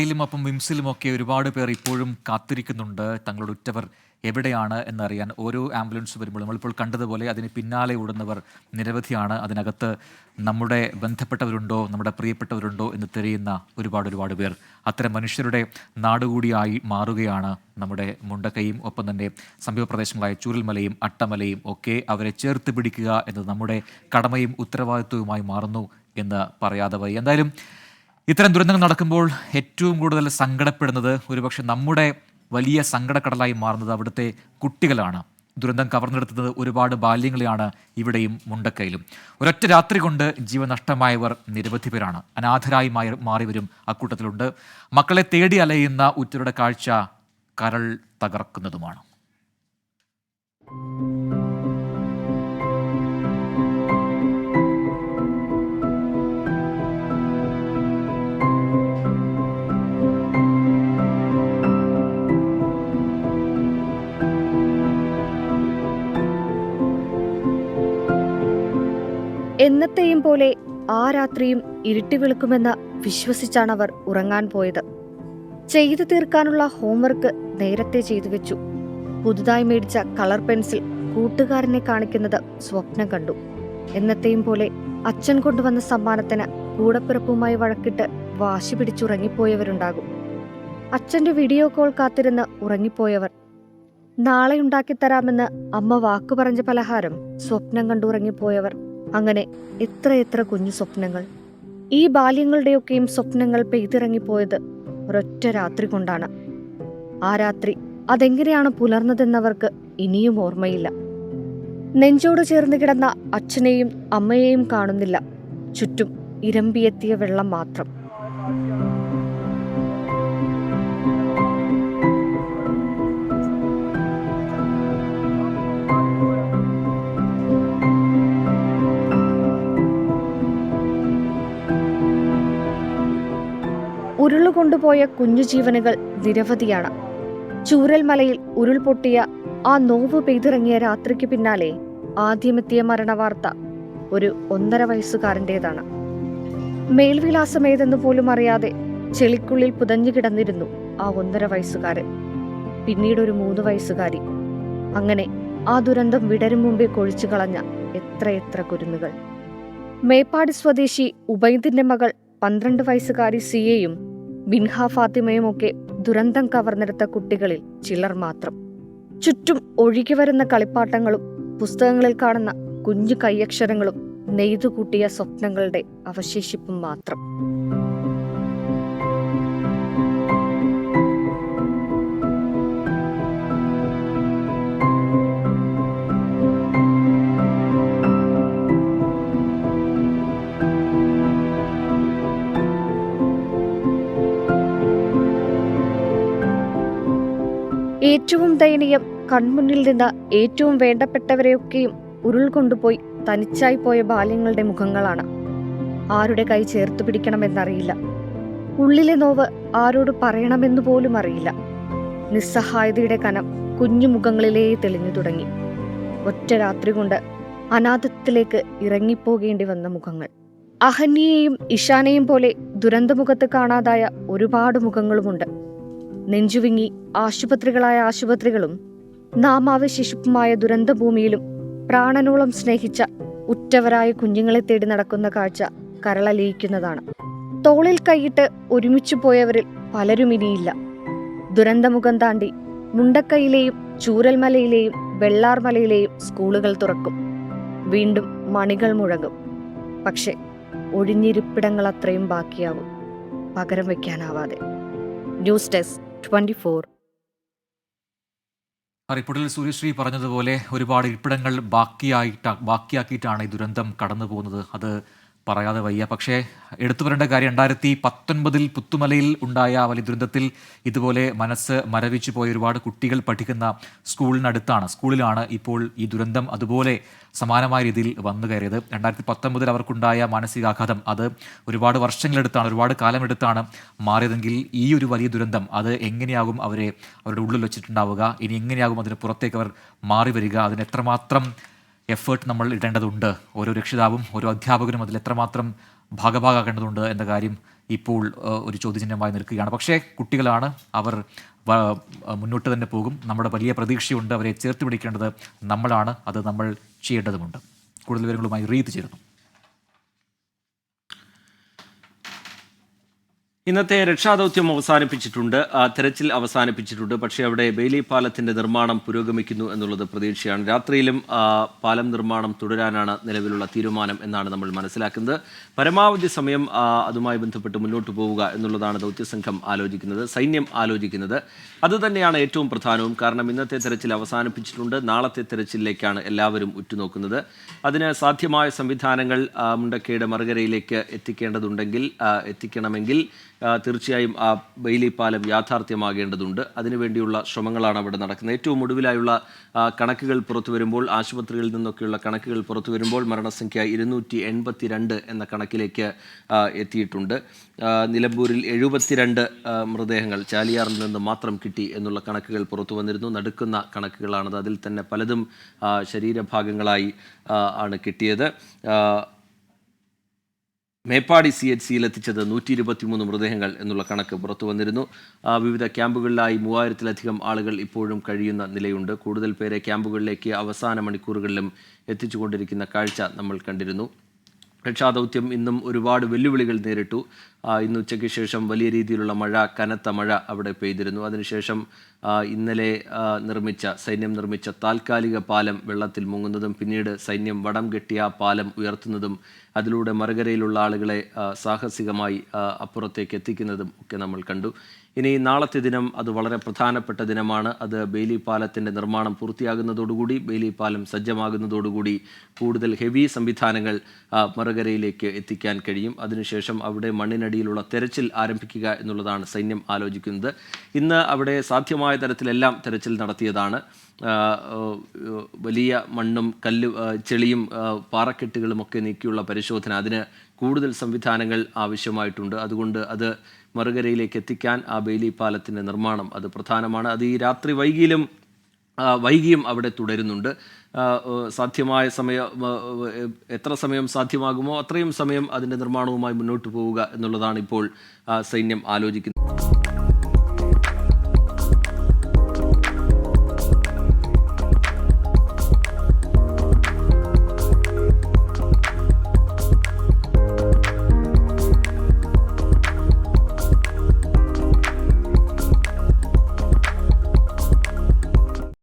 യിലും ഒപ്പം വിംസിലുമൊക്കെ ഒരുപാട് പേർ ഇപ്പോഴും കാത്തിരിക്കുന്നുണ്ട് തങ്ങളുടെ ഉറ്റവർ എവിടെയാണ് എന്നറിയാൻ. ഓരോ ആംബുലൻസ് വരുമ്പോൾ നമ്മളിപ്പോൾ കണ്ടതുപോലെ അതിന് പിന്നാലെ ഓടുന്നവർ നിരവധിയാണ്. അതിനകത്ത് നമ്മുടെ ബന്ധപ്പെട്ടവരുണ്ടോ, നമ്മുടെ പ്രിയപ്പെട്ടവരുണ്ടോ എന്ന് തിരയുന്ന ഒരുപാട് പേർ. അത്തരം മനുഷ്യരുടെ നാടുകൂടിയായി മാറുകയാണ് നമ്മുടെ മുണ്ടക്കൈയും ഒപ്പം തന്നെ സമീപ പ്രദേശങ്ങളായ ചൂരൽമലയും അട്ടമലയും ഒക്കെ. അവരെ ചേർത്ത് പിടിക്കുക എന്നത് നമ്മുടെ കടമയും ഉത്തരവാദിത്വവുമായി മാറുന്നു എന്ന് പറയാതെ വയ്യ. എന്തായാലും ഇത്തരം ദുരന്തങ്ങൾ നടക്കുമ്പോൾ ഏറ്റവും കൂടുതൽ സങ്കടപ്പെടുന്നത് ഒരുപക്ഷെ നമ്മുടെ വലിയ സങ്കടക്കടലായി മാറുന്നത് അവിടുത്തെ കുട്ടികളാണ്. ദുരന്തം കവർന്നെടുത്തത് ഒരുപാട് ബാല്യങ്ങളെയാണ് ഇവിടെയും മുണ്ടക്കയിലും. ഒരൊറ്റ രാത്രി കൊണ്ട് ജീവനഷ്ടമായവർ നിരവധി പേരാണ്. അനാഥരായി മാറിയവരും അക്കൂട്ടത്തിലുണ്ട്. മക്കളെ തേടി അലയുന്ന ഉറ്റവരുടെ കാഴ്ച കരൾ തകർക്കുന്നതുമാണ്. എന്നത്തെയും പോലെ ആ രാത്രിയും ഇരുട്ടി വെളുക്കുമെന്ന് വിശ്വസിച്ചാണ് അവർ ഉറങ്ങാൻ പോയത്. ചെയ്തു തീർക്കാനുള്ള ഹോംവർക്ക് നേരത്തെ ചെയ്തു വെച്ചു. പുതുതായി മേടിച്ച കളർ പെൻസിൽ കൂട്ടുകാരനെ കാണിക്കുന്നത് സ്വപ്നം കണ്ടു. എന്നത്തെയും പോലെ അച്ഛൻ കൊണ്ടുവന്ന സമ്മാനത്തിന് കൂടപ്പിറപ്പുമായി വഴക്കിട്ട് വാശി പിടിച്ചുറങ്ങിപ്പോയവരുണ്ടാകും. അച്ഛന്റെ വീഡിയോ കോൾ കാത്തിരുന്ന് ഉറങ്ങിപ്പോയവർ. നാളെ ഉണ്ടാക്കിത്തരാമെന്ന് അമ്മ വാക്കു പറഞ്ഞ പലഹാരം സ്വപ്നം കണ്ടുറങ്ങിപ്പോയവർ. അങ്ങനെ എത്ര കുഞ്ഞു സ്വപ്നങ്ങൾ. ഈ ബാല്യങ്ങളുടെയൊക്കെയും സ്വപ്നങ്ങൾ പെയ്തിറങ്ങിപ്പോയത് ഒരൊറ്റ രാത്രി കൊണ്ടാണ്. ആ രാത്രി അതെങ്ങനെയാണ് പുലർന്നതെന്നവർക്ക് ഇനിയും ഓർമ്മയില്ല. നെഞ്ചോട് ചേർന്ന് കിടന്ന അച്ഛനെയും അമ്മയെയും കാണുന്നില്ല. ചുറ്റും ഇരമ്പിയെത്തിയ വെള്ളം മാത്രം. ഉരുളുകൊണ്ടുപോയ കുഞ്ഞു ജീവനുകൾ നിരവധിയാണ്. ചൂരൽമലയിൽ ഉരുൾപൊട്ടിയ ആ നോവ് പെയ്തിറങ്ങിയ രാത്രിക്ക് പിന്നാലെ ആദ്യമെത്തിയ മരണവാർത്ത ഒരു 1.5 വയസ്സുകാരൻ്റെതാണ്. മേൽവിലാസമേതെന്ന് പോലും അറിയാതെ ചെളിക്കുള്ളിൽ പുതഞ്ഞു കിടന്നിരുന്നു ആ 1.5 വയസ്സുകാരൻ. പിന്നീടൊരു 3 വയസ്സുകാരി. അങ്ങനെ ആ ദുരന്തം വിടരും മുമ്പേ കൊഴിച്ചു കളഞ്ഞ എത്ര കുരുന്നുകൾ. മേപ്പാടി സ്വദേശി ഉബൈദിന്റെ മകൾ 12 വയസ്സുകാരി സിയയും ബിൻഹ ഫാത്തിമയുമൊക്കെ ദുരന്തം കവർന്നെടുത്ത കുട്ടികളിൽ ചിലർ മാത്രം. ചുറ്റും ഒഴുകി വരുന്ന കളിപ്പാട്ടങ്ങളും പുസ്തകങ്ങളിൽ കാണുന്ന കുഞ്ഞു കൈയക്ഷരങ്ങളും നെയ്തുകൂട്ടിയ സ്വപ്നങ്ങളുടെ അവശേഷിപ്പും മാത്രം. ഏറ്റവും ദയനീയം, കൺമുന്നിൽ നിന്ന് ഏറ്റവും വേണ്ടപ്പെട്ടവരെയൊക്കെയും ഉരുൾ കൊണ്ടുപോയി തനിച്ചായി പോയ ബാല്യങ്ങളുടെ മുഖങ്ങളാണ്. ആരുടെ കൈ ചേർത്ത് പിടിക്കണമെന്നറിയില്ല. ഉള്ളിലെ നോവ് ആരോട് പറയണമെന്നു പോലും അറിയില്ല. നിസ്സഹായതയുടെ കനം കുഞ്ഞു മുഖങ്ങളിലേ തെളിഞ്ഞു തുടങ്ങി. ഒറ്റ രാത്രി കൊണ്ട് അനാഥത്തിലേക്ക് ഇറങ്ങിപ്പോകേണ്ടി വന്ന മുഖങ്ങൾ. അഹന്യയെയും ഇഷാനെയും പോലെ ദുരന്തമുഖത്ത് കാണാതായ ഒരുപാട് മുഖങ്ങളുമുണ്ട്. നെഞ്ചുവിങ്ങി ആശുപത്രികളും നാമാവശേഷിപ്പുമായ ദുരന്തഭൂമിയിലും പ്രാണനോളം സ്നേഹിച്ച ഉറ്റവരായ കുഞ്ഞുങ്ങളെ തേടി നടക്കുന്ന കാഴ്ച കരളലിയിക്കുന്നതാണ്. തോളിൽ കൈയിട്ട് ഒരുമിച്ചു പോയവരിൽ പലരും ഇനിയില്ല. ദുരന്തമുഖം താണ്ടി മുണ്ടക്കൈയിലെയും ചൂരൽമലയിലെയും വെള്ളാർമലയിലെയും സ്കൂളുകൾ തുറക്കും. വീണ്ടും മണികൾ മുഴങ്ങും. പക്ഷെ ഒഴിഞ്ഞിരിപ്പിടങ്ങൾ അത്രയും ബാക്കിയാവും, പകരം വയ്ക്കാനാവാതെ. News desk 24. റിപ്പോർട്ടിൽ സൂര്യശ്രീ പറഞ്ഞതുപോലെ ഒരുപാട് ഇരിപ്പിടങ്ങൾ ബാക്കിയാക്കിയിട്ടാണ് ഈ ദുരന്തം കടന്നു പോകുന്നത്. അത് പറയാതെ വയ്യ. പക്ഷേ എടുത്തു പറയേണ്ട കാര്യം, 2019 പുത്തുമലയിൽ ഉണ്ടായ വലിയ ദുരന്തത്തിൽ ഇതുപോലെ മനസ്സ് മരവിച്ചു പോയ ഒരുപാട് കുട്ടികൾ പഠിക്കുന്ന സ്കൂളിലാണ് ഇപ്പോൾ ഈ ദുരന്തം അതുപോലെ സമാനമായ രീതിയിൽ വന്നു കയറിയത്. 2019 അവർക്കുണ്ടായ മാനസികാഘാതം അത് ഒരുപാട് വർഷങ്ങളെടുത്താണ്, ഒരുപാട് കാലമെടുത്താണ് മാറിയതെങ്കിൽ ഈ ഒരു വലിയ ദുരന്തം അത് എങ്ങനെയാകും അവരുടെ ഉള്ളിൽ വെച്ചിട്ടുണ്ടാവുക, ഇനി എങ്ങനെയാകും അതിന് പുറത്തേക്ക് അവർ മാറി വരിക, അതിന് എത്രമാത്രം എഫേർട്ട് നമ്മൾ ഇടേണ്ടതുണ്ട്. ഓരോ രക്ഷിതാവും ഓരോ അധ്യാപകനും അതിൽ എത്രമാത്രം ഭാഗഭാഗാക്കേണ്ടതുണ്ട് എന്ന കാര്യം ഇപ്പോൾ ഒരു ചോദ്യചിഹ്നമായി നിൽക്കുകയാണ്. പക്ഷേ കുട്ടികളാണ്, അവർ മുന്നോട്ട് തന്നെ പോകും. നമ്മുടെ വലിയ പ്രതീക്ഷയുണ്ട്. അവരെ ചേർത്ത് പിടിക്കേണ്ടത് നമ്മളാണ്. അത് നമ്മൾ ചെയ്യേണ്ടതുമുണ്ട്. കൂടുതൽ വിവരങ്ങളുമായി റീത്ത് ചേരുന്നു. ഇന്നത്തെ രക്ഷാദൗത്യം അവസാനിപ്പിച്ചിട്ടുണ്ട്, തെരച്ചിൽ അവസാനിപ്പിച്ചിട്ടുണ്ട്. പക്ഷേ അവിടെ ബെയിലി പാലത്തിൻ്റെ നിർമ്മാണം പുരോഗമിക്കുന്നു എന്നുള്ളത് പ്രതീക്ഷയാണ്. രാത്രിയിലും പാലം നിർമ്മാണം തുടരാനാണ് നിലവിലുള്ള തീരുമാനം എന്നാണ് നമ്മൾ മനസ്സിലാക്കുന്നത്. പരമാവധി സമയം അതുമായി ബന്ധപ്പെട്ട് മുന്നോട്ട് പോവുക എന്നുള്ളതാണ് ദൗത്യസംഘം ആലോചിക്കുന്നത്, സൈന്യം ആലോചിക്കുന്നത്. അതുതന്നെയാണ് ഏറ്റവും പ്രധാനവും. കാരണം ഇന്നത്തെ തെരച്ചിൽ അവസാനിപ്പിച്ചിട്ടുണ്ട്. നാളത്തെ തെരച്ചിലിലേക്കാണ് എല്ലാവരും ഉറ്റുനോക്കുന്നത്. അതിന് സാധ്യമായ സംവിധാനങ്ങൾ മുണ്ടക്കയുടെ മറുകരയിലേക്ക് എത്തിക്കണമെങ്കിൽ തീർച്ചയായും ആ ബെയിലി പാലം യാഥാർത്ഥ്യമാകേണ്ടതുണ്ട്. അതിനുവേണ്ടിയുള്ള ശ്രമങ്ങളാണ് അവിടെ നടക്കുന്നത്. ഏറ്റവും ഒടുവിലായുള്ള കണക്കുകൾ പുറത്തു വരുമ്പോൾ, ആശുപത്രികളിൽ നിന്നൊക്കെയുള്ള കണക്കുകൾ പുറത്തു വരുമ്പോൾ മരണസംഖ്യ 282 എന്ന കണക്കിലേക്ക് എത്തിയിട്ടുണ്ട്. നിലമ്പൂരിൽ 72 മൃതദേഹങ്ങൾ ചാലിയാറിൽ നിന്ന് മാത്രം കിട്ടി എന്നുള്ള കണക്കുകൾ പുറത്തു വന്നിരുന്നു. നടുക്കുന്ന കണക്കുകളാണത്. അതിൽ തന്നെ പലതും ശരീരഭാഗങ്ങളായി ആണ് കിട്ടിയത്. മേപ്പാടി CHCയിൽ എത്തിച്ചത് 123 മൃതദേഹങ്ങൾ എന്നുള്ള കണക്ക് പുറത്തു വന്നിരുന്നു. വിവിധ ക്യാമ്പുകളിലായി 3000-ലധികം ആളുകൾ ഇപ്പോഴും കഴിയുന്ന നിലയുണ്ട്. കൂടുതൽ പേരെ ക്യാമ്പുകളിലേക്ക് അവസാന മണിക്കൂറുകളിലും എത്തിച്ചുകൊണ്ടിരിക്കുന്ന കാഴ്ച നമ്മൾ കണ്ടിരുന്നു. രക്ഷാദൗത്യം ഇന്നും ഒരുപാട് വെല്ലുവിളികൾ നേരിട്ടു. ഇന്ന് ഉച്ചയ്ക്ക് ശേഷം വലിയ രീതിയിലുള്ള കനത്ത മഴ അവിടെ പെയ്തിരുന്നു. അതിനുശേഷം ഇന്നലെ സൈന്യം നിർമ്മിച്ച താൽക്കാലിക പാലം വെള്ളത്തിൽ മുങ്ങുന്നതും പിന്നീട് സൈന്യം വടം കെട്ടിയ പാലം ഉയർത്തുന്നതും അതിലൂടെ മറുകരയിലുള്ള ആളുകളെ സാഹസികമായി അപ്പുറത്തേക്ക് എത്തിക്കുന്നതും ഒക്കെ നമ്മൾ കണ്ടു. ഇനി നാളത്തെ ദിനം അത് വളരെ പ്രധാനപ്പെട്ട ദിനമാണ്. അത് ബെയിലി പാലത്തിൻ്റെ നിർമ്മാണം പൂർത്തിയാകുന്നതോടുകൂടി, ബെയിലി പാലം സജ്ജമാകുന്നതോടുകൂടി കൂടുതൽ ഹെവി സംവിധാനങ്ങൾ മറുകരയിലേക്ക് എത്തിക്കാൻ കഴിയും. അതിനുശേഷം അവിടെ മണ്ണിനടിയിലുള്ള തെരച്ചിൽ ആരംഭിക്കുക എന്നുള്ളതാണ് സൈന്യം ആലോചിക്കുന്നത്. ഇന്ന് അവിടെ സാധ്യമായ തരത്തിലെല്ലാം തെരച്ചിൽ നടത്തിയതാണ്. വലിയ മണ്ണും ചെളിയും പാറക്കെട്ടുകളും ഒക്കെ നീക്കിയുള്ള പരിശോധന, അതിന് കൂടുതൽ സംവിധാനങ്ങൾ ആവശ്യമായിട്ടുണ്ട്. അതുകൊണ്ട് അത് മറുകരയിലേക്ക് എത്തിക്കാൻ ആ ബെയിലി പാലത്തിൻ്റെ നിർമ്മാണം അത് പ്രധാനമാണ്. അത് ഈ രാത്രി വൈകിയും അവിടെ തുടരുന്നുണ്ട്. സാധ്യമായ എത്ര സമയം സാധ്യമാകുമോ അത്രയും സമയം അതിൻ്റെ നിർമ്മാണവുമായി മുന്നോട്ട് പോവുക എന്നുള്ളതാണ് ഇപ്പോൾ സൈന്യം ആലോചിക്കുന്നത്.